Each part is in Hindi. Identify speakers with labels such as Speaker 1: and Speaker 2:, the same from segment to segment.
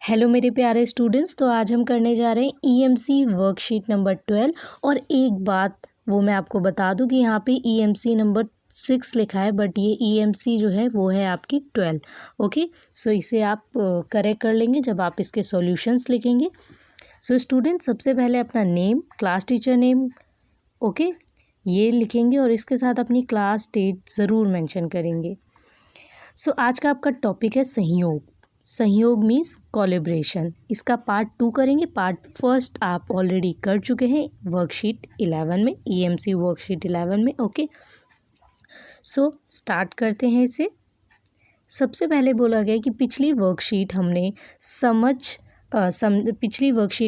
Speaker 1: हेलो मेरे प्यारे स्टूडेंट्स। तो आज हम करने जा रहे हैं ईएमसी वर्कशीट नंबर 12। और एक बात वो मैं आपको बता दूं कि यहाँ पे ईएमसी नंबर 6 लिखा है, बट ये ईएमसी जो है वो है आपकी 12। ओके, सो इसे आप करेक्ट कर लेंगे जब आप इसके सॉल्यूशंस लिखेंगे। सो स्टूडेंट, सबसे पहले अपना name, class teacher name, okay, ये लिखेंगे और इसके साथ अपनी क्लास डेट ज़रूर मेंशन करेंगे। सो आज का आपका टॉपिक है सहयोग। सहयोग मीन्स कोलैबोरेशन। इसका पार्ट 2 करेंगे। पार्ट फर्स्ट आप ऑलरेडी कर चुके हैं वर्कशीट 11 में, ईएमसी वर्कशीट 11 में। ओके, सो स्टार्ट करते हैं इसे। सबसे पहले बोला गया कि पिछली वर्कशीट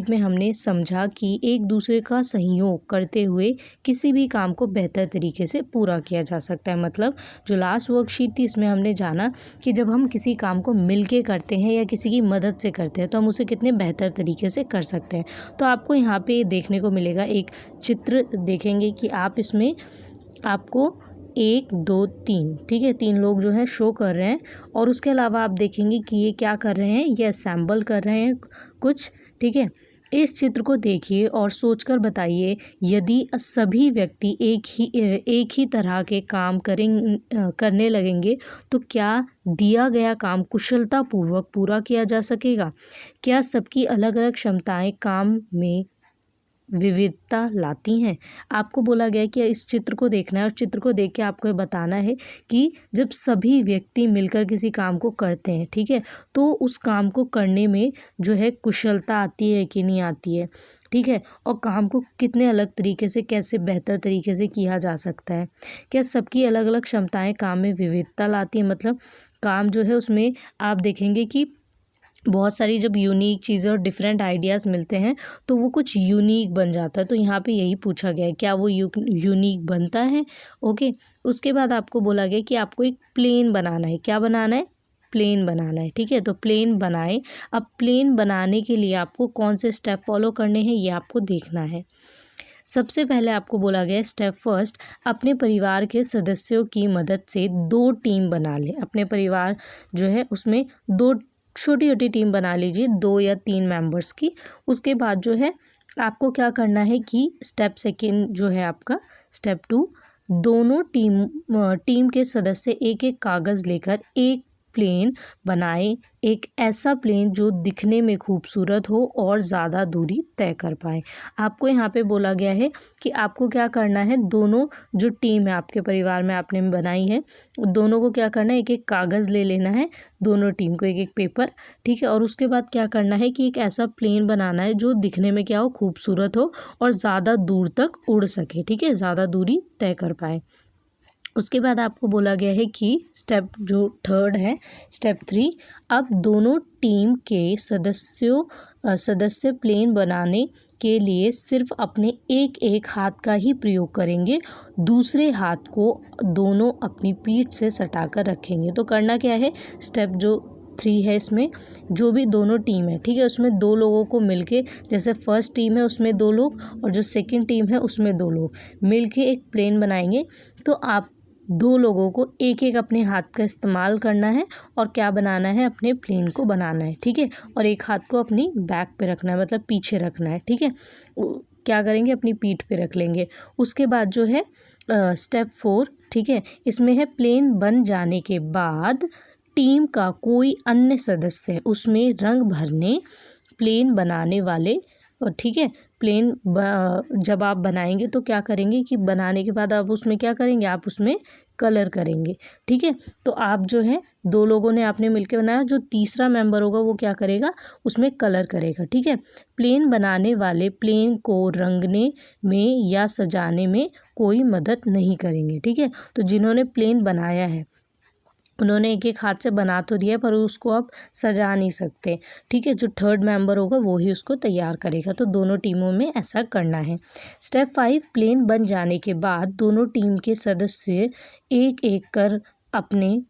Speaker 1: में हमने समझा कि एक दूसरे का सहयोग करते हुए किसी भी काम को बेहतर तरीके से पूरा किया जा सकता है। मतलब जो लास्ट वर्कशीट थी इसमें हमने जाना कि जब हम किसी काम को मिलके करते हैं या किसी की मदद से करते हैं तो हम उसे कितने बेहतर तरीके से कर सकते हैं। तो आपको यहाँ पे देखने को मिलेगा, एक चित्र देखेंगे कि आप इसमें आपको 1 2 3, ठीक है, 3 लोग जो है शो कर रहे हैं। और उसके अलावा आप देखेंगे कि ये क्या कर रहे हैं, ये असेंबल कर रहे हैं कुछ, ठीक है। इस चित्र को देखिए और सोचकर बताइए, यदि सभी व्यक्ति एक ही तरह के काम करने लगेंगे तो क्या दिया गया काम कुशलतापूर्वक पूरा किया जा सकेगा? क्या सबकी अलग अलग क्षमताएं काम में विविधता लाती हैं? आपको बोला गया है कि इस चित्र को देखना है और चित्र को देख के आपको ये बताना है कि जब सभी व्यक्ति मिलकर किसी काम को करते हैं, ठीक है, तो उस काम को करने में जो है कुशलता आती है कि नहीं आती है, ठीक है, और काम को कितने अलग तरीके से, कैसे बेहतर तरीके से किया जा सकता है। क्या सबकी अलग अलग क्षमताएं काम में विविधता लाती है? मतलब काम जो है उसमें आप देखेंगे कि बहुत सारी जब यूनिक चीज़ें और डिफरेंट आइडियाज़ मिलते हैं तो वो कुछ यूनिक बन जाता है। तो यहाँ पे यही पूछा गया है, क्या वो यूनिक बनता है? ओके, उसके बाद आपको बोला गया कि आपको एक प्लेन बनाना है। क्या बनाना है? प्लेन बनाना है, ठीक है। तो प्लेन बनाएं। अब प्लेन बनाने के लिए आपको कौन से स्टेप फॉलो करने हैं ये आपको देखना है। सबसे पहले आपको बोला गया स्टेप फर्स्ट, अपने परिवार के सदस्यों की मदद से 2 टीम बना लें। अपने परिवार जो है उसमें 2 छोटी छोटी टीम बना लीजिए, 2 या 3 मेंबर्स की। उसके बाद जो है आपको क्या करना है कि स्टेप सेकेंड जो है आपका स्टेप 2, दोनों टीम के सदस्य एक एक कागज़ लेकर एक प्लेन बनाएं। एक ऐसा प्लेन जो दिखने में खूबसूरत हो और ज़्यादा दूरी तय कर पाए। आपको यहाँ पे बोला गया है कि आपको क्या करना है, दोनों जो टीम है आपके परिवार में आपने बनाई है, दोनों को क्या करना है, एक एक कागज़ ले लेना है, दोनों टीम को एक एक पेपर, ठीक है। और उसके बाद क्या करना है कि एक ऐसा प्लेन बनाना है जो दिखने में क्या हो, खूबसूरत हो और ज़्यादा दूर तक उड़ सके, ठीक है, ज़्यादा दूरी तय कर पाए। उसके बाद आपको बोला गया है कि स्टेप जो थर्ड है, स्टेप 3, अब दोनों टीम के सदस्य प्लेन बनाने के लिए सिर्फ अपने एक एक हाथ का ही प्रयोग करेंगे। दूसरे हाथ को दोनों अपनी पीठ से सटाकर रखेंगे। तो करना क्या है, स्टेप जो 3 है इसमें जो भी दोनों टीम है, ठीक है, उसमें 2 लोगों को मिलके, जैसे फर्स्ट टीम है उसमें 2 लोग और जो सेकंड टीम है उसमें 2 लोग मिलके एक प्लेन बनाएंगे। तो आप 2 लोगों को एक एक अपने हाथ का इस्तेमाल करना है और क्या बनाना है, अपने प्लेन को बनाना है, ठीक है। और एक हाथ को अपनी बैक पे रखना है, मतलब पीछे रखना है, ठीक है। क्या करेंगे, अपनी पीठ पे रख लेंगे। उसके बाद जो है स्टेप 4, ठीक है, इसमें है प्लेन बन जाने के बाद टीम का कोई अन्य सदस्य उसमें रंग भरने, प्लेन बनाने वाले, और ठीक है, प्लेन जब आप बनाएंगे तो क्या करेंगे कि बनाने के बाद आप उसमें क्या करेंगे, आप उसमें कलर करेंगे, ठीक है। तो आप जो है 2 लोगों ने आपने मिलकर बनाया, जो तीसरा मेंबर होगा वो क्या करेगा, उसमें कलर करेगा, ठीक है। प्लेन बनाने वाले प्लेन को रंगने में या सजाने में कोई मदद नहीं करेंगे, ठीक है। तो जिन्होंने प्लेन बनाया है उन्होंने एक एक हाथ से बना तो दिया पर उसको आप सजा नहीं सकते, ठीक है। जो थर्ड मेंबर होगा वो ही उसको तैयार करेगा। तो दोनों टीमों में ऐसा करना है। स्टेप 5, प्लेन बन जाने के बाद दोनों टीम के सदस्य एक एक कर अपने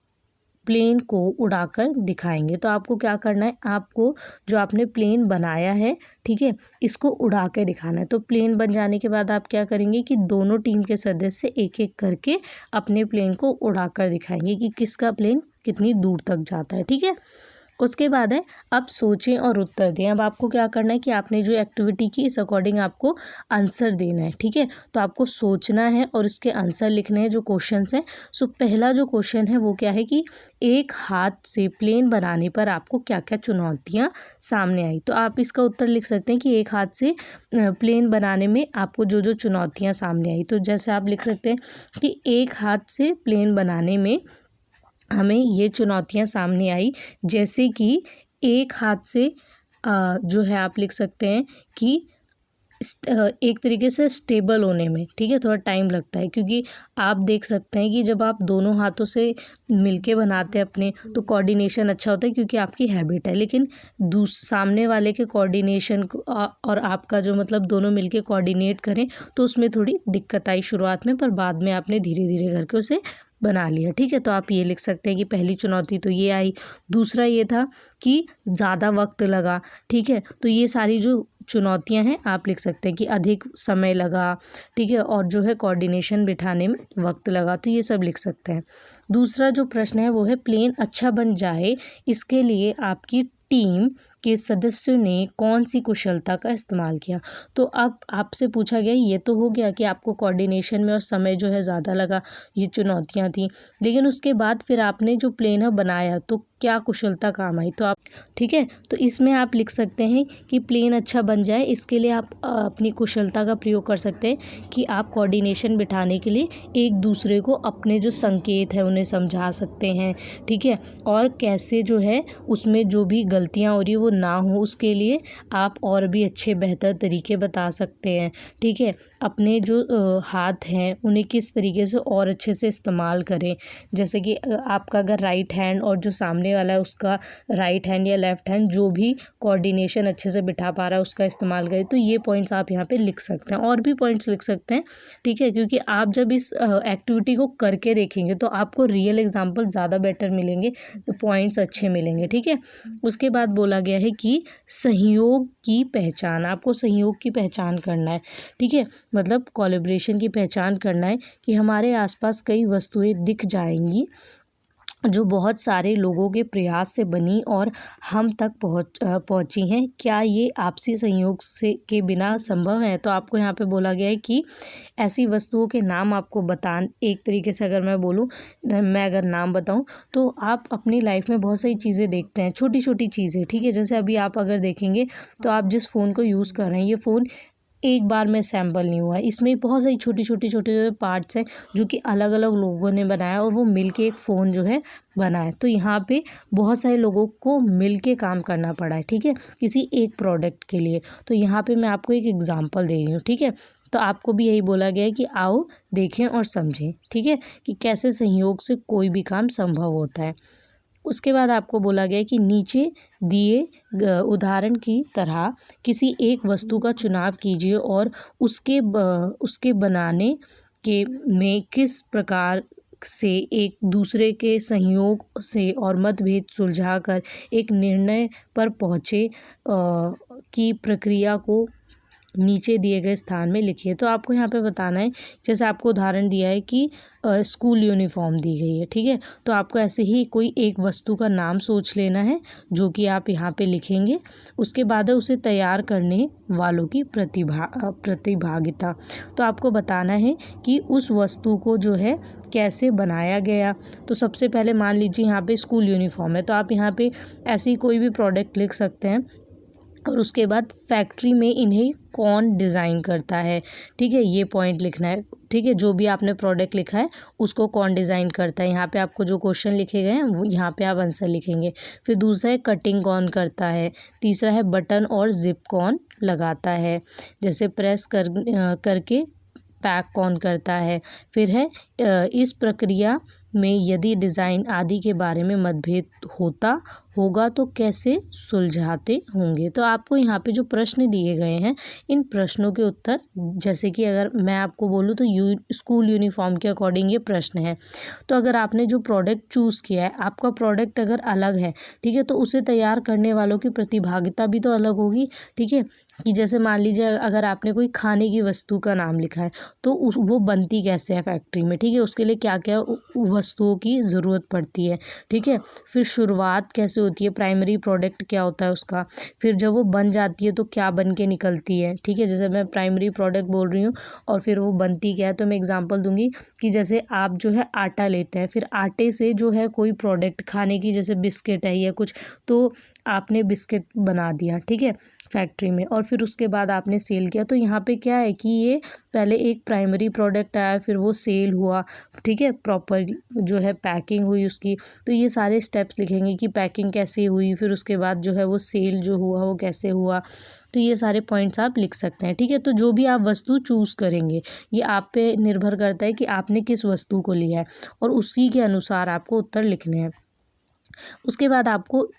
Speaker 1: प्लेन को उड़ाकर दिखाएंगे। तो आपको क्या करना है, आपको जो आपने प्लेन बनाया है, ठीक है, इसको उड़ा के दिखाना है। तो प्लेन बन जाने के बाद आप क्या करेंगे कि दोनों टीम के सदस्य एक एक करके अपने प्लेन को उड़ाकर दिखाएंगे कि किसका प्लेन कितनी दूर तक जाता है, ठीक है। उसके बाद है अब सोचें और उत्तर दें। अब आपको क्या करना है कि आपने जो एक्टिविटी की इस अकॉर्डिंग आपको आंसर देना है, ठीक है। तो आपको सोचना है और इसके आंसर लिखने हैं जो क्वेश्चंस हैं। सो पहला जो क्वेश्चन है वो क्या है कि एक हाथ से प्लेन बनाने पर आपको क्या क्या चुनौतियाँ सामने आई। तो आप इसका उत्तर लिख सकते हैं कि एक हाथ से प्लेन बनाने में आपको जो जो चुनौतियाँ सामने आई। तो जैसे आप लिख सकते हैं कि एक हाथ से प्लेन बनाने में हमें ये चुनौतियाँ सामने आई, जैसे कि एक हाथ से जो है आप लिख सकते हैं कि एक तरीके से स्टेबल होने में, ठीक है, थोड़ा टाइम लगता है, क्योंकि आप देख सकते हैं कि जब आप दोनों हाथों से मिलके बनाते हैं अपने, तो कोऑर्डिनेशन अच्छा होता है क्योंकि आपकी हैबिट है। लेकिन सामने वाले के कोऑर्डिनेशन और आपका जो मतलब दोनों मिलके कोऑर्डिनेट करें तो उसमें थोड़ी दिक्कत आई शुरुआत में, पर बाद में आपने धीरे धीरे करके उसे बना लिया, ठीक है। तो आप ये लिख सकते हैं कि पहली चुनौती तो ये आई। दूसरा ये था कि ज़्यादा वक्त लगा, ठीक है। तो ये सारी जो चुनौतियां हैं आप लिख सकते हैं कि अधिक समय लगा, ठीक है, और जो है कोऑर्डिनेशन बिठाने में वक्त लगा, तो ये सब लिख सकते हैं। दूसरा जो प्रश्न है वो है प्लेन अच्छा बन जाए इसके लिए आपकी टीम के सदस्यों ने कौन सी कुशलता का इस्तेमाल किया। तो अब आपसे पूछा गया, ये तो हो गया कि आपको कोऑर्डिनेशन में और समय जो है ज़्यादा लगा, ये चुनौतियां थी। लेकिन उसके बाद फिर आपने जो प्लेन है बनाया तो क्या कुशलता काम आई। तो आप, ठीक है, तो इसमें आप लिख सकते हैं कि प्लेन अच्छा बन जाए इसके लिए आप अपनी कुशलता का प्रयोग कर सकते हैं कि आप कोऑर्डिनेशन बिठाने के लिए एक दूसरे को अपने जो संकेत है उन्हें समझा सकते हैं, ठीक है। और कैसे जो है उसमें जो भी गलतियाँ हो रही है वो ना हो, उसके लिए आप और भी अच्छे बेहतर तरीके बता सकते हैं, ठीक है। अपने जो हाथ हैं उन्हें किस तरीके से और अच्छे से इस्तेमाल करें, जैसे कि आपका अगर राइट हैंड और जो सामने वाला है उसका राइट हैंड या लेफ्ट हैंड जो भी कोऑर्डिनेशन अच्छे से बिठा पा रहा है उसका इस्तेमाल करें। तो ये पॉइंट्स आप यहाँ पे लिख सकते हैं, और भी पॉइंट्स लिख सकते हैं, ठीक है, क्योंकि आप जब इस एक्टिविटी को करके देखेंगे तो आपको रियल एग्जाम्पल ज़्यादा बेटर मिलेंगे, पॉइंट्स अच्छे मिलेंगे, ठीक है। उसके बाद बोला गया है कि सहयोग की पहचान, आपको सहयोग की पहचान करना है, ठीक है, मतलब कोलैबोरेशन की पहचान करना है कि हमारे आसपास कई वस्तुएं दिख जाएंगी जो बहुत सारे लोगों के प्रयास से बनी और हम तक पहुंची हैं। क्या ये आपसी सहयोग से के बिना संभव है। तो आपको यहाँ पे बोला गया है कि ऐसी वस्तुओं के नाम आपको एक तरीके से अगर मैं बोलूँ, मैं अगर नाम बताऊँ तो आप अपनी लाइफ में बहुत सारी चीज़ें देखते हैं, छोटी छोटी चीज़ें, ठीक है। जैसे अभी आप अगर देखेंगे तो आप जिस फ़ोन को यूज़ कर रहे हैं, ये फ़ोन एक बार में सैम्पल नहीं हुआ है, इसमें बहुत सारी छोटी छोटी छोटे पार्ट्स हैं जो कि अलग अलग लोगों ने बनाया और वो मिलके एक फ़ोन जो है बना है। तो यहाँ पे बहुत सारे लोगों को मिलके काम करना पड़ा है, ठीक है, किसी एक प्रोडक्ट के लिए। तो यहाँ पे मैं आपको एक एग्जांपल दे रही हूँ, ठीक है। तो आपको भी यही बोला गया है कि आओ देखें और समझें, ठीक है, कि कैसे सहयोग से कोई भी काम संभव होता है। उसके बाद आपको बोला गया है कि नीचे दिए उदाहरण की तरह किसी एक वस्तु का चुनाव कीजिए और उसके बनाने के में किस प्रकार से एक दूसरे के सहयोग से और मतभेद सुलझाकर एक निर्णय पर पहुँचे की प्रक्रिया को नीचे दिए गए स्थान में लिखिए। तो आपको यहाँ पे बताना है, जैसे आपको उदाहरण दिया है कि स्कूल यूनिफॉर्म दी गई है, ठीक है। तो आपको ऐसे ही कोई एक वस्तु का नाम सोच लेना है जो कि आप यहाँ पे लिखेंगे। उसके बाद उसे तैयार करने वालों की प्रतिभागिता। तो आपको बताना है कि उस वस्तु को जो है कैसे बनाया गया। तो सबसे पहले मान लीजिए यहाँ पे स्कूल यूनिफॉर्म है, तो आप यहाँ पे ऐसी कोई भी प्रोडक्ट लिख सकते हैं। और उसके बाद फैक्ट्री में इन्हें कौन डिज़ाइन करता है, ठीक है, ये पॉइंट लिखना है, ठीक है। जो भी आपने प्रोडक्ट लिखा है उसको कौन डिज़ाइन करता है, यहाँ पे आपको जो क्वेश्चन लिखे गए हैं वो यहाँ पे आप आंसर लिखेंगे। फिर दूसरा है कटिंग कौन करता है। तीसरा है बटन और जिप कौन लगाता है, जैसे प्रेस करके पैक कौन करता है। फिर है इस प्रक्रिया में यदि डिज़ाइन आदि के बारे में मतभेद होगा तो कैसे सुलझाते होंगे। तो आपको यहाँ पे जो प्रश्न दिए गए हैं इन प्रश्नों के उत्तर, जैसे कि अगर मैं आपको बोलूँ तो स्कूल यूनिफॉर्म के अकॉर्डिंग ये प्रश्न है। तो अगर आपने जो प्रोडक्ट चूज़ किया है, आपका प्रोडक्ट अगर अलग है, ठीक है, तो उसे तैयार करने वालों की प्रतिभागिता भी तो अलग होगी, ठीक है। कि जैसे मान लीजिए अगर आपने कोई खाने की वस्तु का नाम लिखा है तो वो बनती कैसे है फैक्ट्री में, ठीक है, उसके लिए क्या क्या वस्तुओं की ज़रूरत पड़ती है, ठीक है। फिर शुरुआत कैसे होती है, प्राइमरी प्रोडक्ट क्या होता है उसका, फिर जब वो बन जाती है तो क्या बन के निकलती है, ठीक है। जैसे मैं प्राइमरी प्रोडक्ट बोल रही हूँ और फिर वो बनती क्या है, तो मैं एग्जाम्पल दूंगी कि जैसे आप जो है आटा लेते हैं, फिर आटे से जो है कोई प्रोडक्ट खाने की, जैसे बिस्किट है या कुछ, तो आपने बिस्किट बना दिया, ठीक है, फैक्ट्री में, और फिर उसके बाद आपने सेल किया। तो यहाँ पे क्या है कि ये पहले एक प्राइमरी प्रोडक्ट आया, फिर वो सेल हुआ, ठीक है, प्रॉपर जो है पैकिंग हुई उसकी। तो ये सारे स्टेप्स लिखेंगे कि पैकिंग कैसे हुई, फिर उसके बाद जो है वो सेल जो हुआ वो कैसे हुआ। तो ये सारे पॉइंट्स आप लिख सकते हैं, ठीक है। तो जो भी आप वस्तु चूज़ करेंगे ये आप पे निर्भर करता है कि आपने किस वस्तु को लिया है और उसी के अनुसार आपको उत्तर लिखने हैं। उसके बाद आपको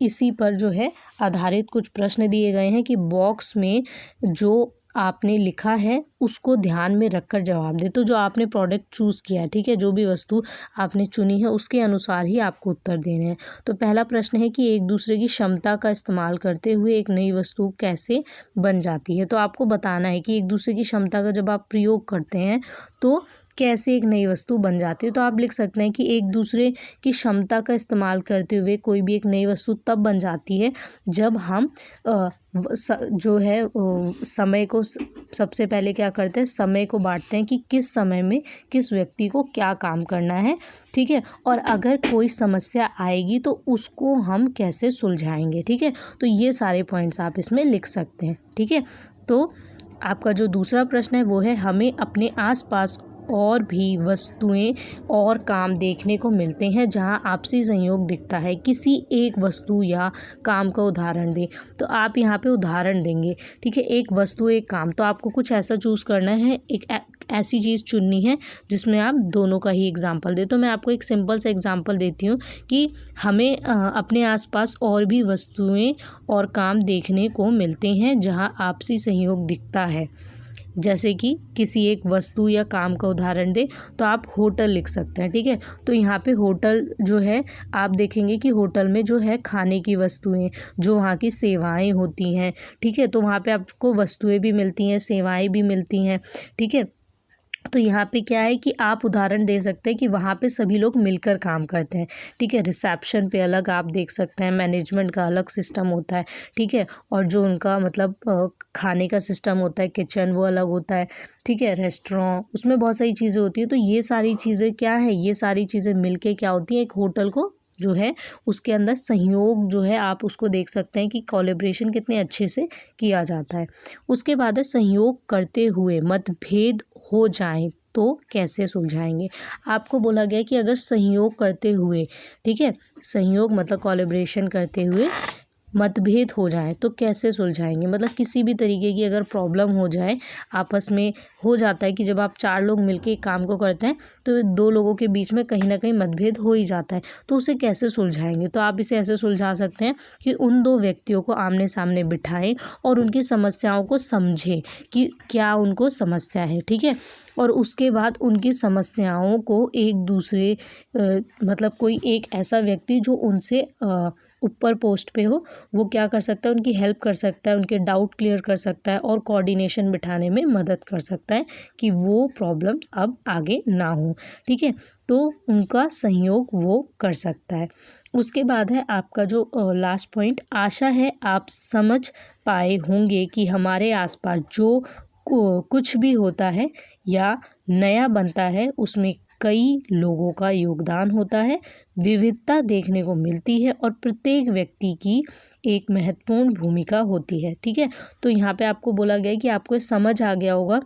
Speaker 1: इसी पर जो है आधारित कुछ प्रश्न दिए गए हैं कि बॉक्स में जो आपने लिखा है उसको ध्यान में रखकर जवाब दें। तो जो आपने प्रोडक्ट चूज़ किया है, ठीक है, जो भी वस्तु आपने चुनी है उसके अनुसार ही आपको उत्तर देने हैं। तो पहला प्रश्न है कि एक दूसरे की क्षमता का इस्तेमाल करते हुए एक नई वस्तु कैसे बन जाती है। तो आपको बताना है कि एक दूसरे की क्षमता का जब आप प्रयोग करते हैं तो कैसे एक नई वस्तु बन जाती है। तो आप लिख सकते हैं कि एक दूसरे की क्षमता का इस्तेमाल करते हुए कोई भी एक नई वस्तु तब बन जाती है जब हम जो है समय को सबसे पहले क्या करते हैं, समय को बांटते हैं कि किस समय में किस व्यक्ति को क्या काम करना है, ठीक है, और अगर कोई समस्या आएगी तो उसको हम कैसे सुलझाएंगे, ठीक है। तो ये सारे पॉइंट्स आप इसमें लिख सकते हैं, ठीक है। तो आपका जो दूसरा प्रश्न है वो है, हमें अपने आसपास और भी वस्तुएं और काम देखने को मिलते हैं जहां आपसी संयोग दिखता है, किसी एक वस्तु या काम का उदाहरण दें। तो आप यहाँ पे उदाहरण देंगे, ठीक है, एक वस्तु एक काम। तो आपको कुछ ऐसा चूज़ करना है, एक ऐसी चीज़ चुननी है जिसमें आप दोनों का ही एग्जाम्पल दें। तो मैं आपको एक सिंपल सा एग्जाम्पल देती हूँ कि हमें अपने आसपास और भी वस्तुएं और काम देखने को मिलते हैं जहाँ आपसी संयोग दिखता है। जैसे कि किसी एक वस्तु या काम का उदाहरण दें तो आप होटल लिख सकते हैं, ठीक है। तो यहाँ पे होटल जो है आप देखेंगे कि होटल में जो है खाने की वस्तुएं, जो वहाँ की सेवाएं होती हैं, ठीक है, तो वहाँ पे आपको वस्तुएं भी मिलती हैं, सेवाएं भी मिलती हैं, ठीक है। तो यहाँ पे क्या है कि आप उदाहरण दे सकते हैं कि वहाँ पे सभी लोग मिलकर काम करते हैं, ठीक है। रिसेप्शन पे अलग आप देख सकते हैं, मैनेजमेंट का अलग सिस्टम होता है, ठीक है, और जो उनका मतलब खाने का सिस्टम होता है, किचन, वो अलग होता है, ठीक है, रेस्टोरेंट, उसमें बहुत सारी चीज़ें होती हैं। तो ये सारी चीज़ें क्या है, ये सारी चीज़ें मिलके क्या होती हैं, एक होटल को जो है उसके अंदर सहयोग जो है आप उसको देख सकते हैं कि कोलैबोरेशन कितने अच्छे से किया जाता है। उसके बाद है सहयोग करते हुए मतभेद हो जाएं तो कैसे सुलझाएंगे। आपको बोला गया है कि अगर सहयोग करते हुए, ठीक है, सहयोग मतलब कोलैबोरेशन करते हुए मतभेद हो जाए तो कैसे सुलझाएंगे। मतलब किसी भी तरीके की अगर प्रॉब्लम हो जाए आपस में, हो जाता है कि जब आप 4 लोग मिलके एक काम को करते हैं तो 2 लोगों के बीच में कहीं ना कहीं मतभेद हो ही जाता है, तो उसे कैसे सुलझाएंगे। तो आप इसे ऐसे सुलझा सकते हैं कि उन 2 व्यक्तियों को आमने सामने बिठाएं और उनकी समस्याओं को समझें कि क्या उनको समस्या है, ठीक है, और उसके बाद उनकी समस्याओं को एक दूसरे मतलब कोई एक ऐसा व्यक्ति जो उनसे ऊपर पोस्ट पे हो वो क्या कर सकता है, उनकी हेल्प कर सकता है, उनके डाउट क्लियर कर सकता है और कोऑर्डिनेशन बिठाने में मदद कर सकता है कि वो प्रॉब्लम्स अब आगे ना हो, ठीक है। तो उनका सहयोग वो कर सकता है। उसके बाद है आपका जो लास्ट पॉइंट, आशा है आप समझ पाए होंगे कि हमारे आसपास जो कुछ भी होता है या नया बनता है उसमें कई लोगों का योगदान होता है, विविधता देखने को मिलती है और प्रत्येक व्यक्ति की एक महत्वपूर्ण भूमिका होती है, ठीक है। तो यहाँ पे आपको बोला गया है कि आपको समझ आ गया होगा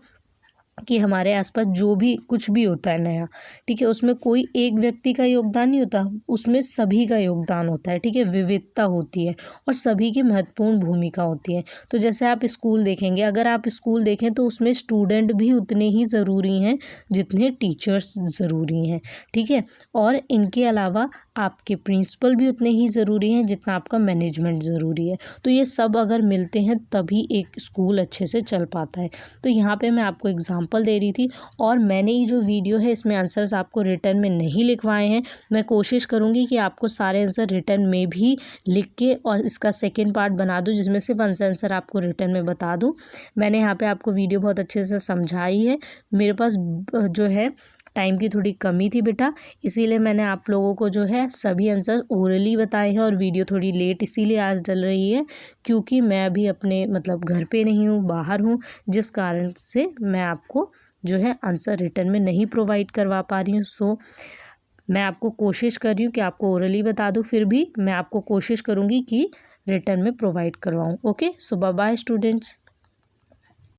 Speaker 1: कि हमारे आसपास जो भी कुछ भी होता है नया, ठीक है, उसमें कोई एक व्यक्ति का योगदान नहीं होता, उसमें सभी का योगदान होता है, ठीक है, विविधता होती है और सभी की महत्वपूर्ण भूमिका होती है। तो जैसे आप स्कूल देखेंगे, अगर आप स्कूल देखें तो उसमें स्टूडेंट भी उतने ही ज़रूरी हैं जितने टीचर्स ज़रूरी हैं, ठीक है, और इनके अलावा आपके प्रिंसिपल भी उतने ही ज़रूरी हैं जितना आपका मैनेजमेंट ज़रूरी है। तो ये सब अगर मिलते हैं तभी एक स्कूल अच्छे से चल पाता है। तो यहाँ पे मैं आपको एग्जांपल दे रही थी, और मैंने ये जो वीडियो है इसमें आंसर्स आपको रिटर्न में नहीं लिखवाए हैं। मैं कोशिश करूँगी कि आपको सारे आंसर रिटर्न में भी लिख के और इसका सेकेंड पार्ट बना दूँ जिसमें सिर्फ आंसर आपको रिटर्न में बता दूँ। मैंने यहाँ पे आपको वीडियो बहुत अच्छे से समझाई है। मेरे पास जो है टाइम की थोड़ी कमी थी बेटा, इसीलिए मैंने आप लोगों को जो है सभी आंसर ओरली बताए हैं, और वीडियो थोड़ी लेट इसीलिए आज डल रही है क्योंकि मैं अभी अपने मतलब घर पे नहीं हूँ, बाहर हूँ, जिस कारण से मैं आपको जो है आंसर रिटर्न में नहीं प्रोवाइड करवा पा रही हूँ। सो मैं आपको कोशिश कर रही हूँ कि आपको ओरली बता दूँ, फिर भी मैं आपको कोशिश करूँगी कि रिटर्न में प्रोवाइड करवाऊँ। ओके, सो बाय बाय स्टूडेंट्स।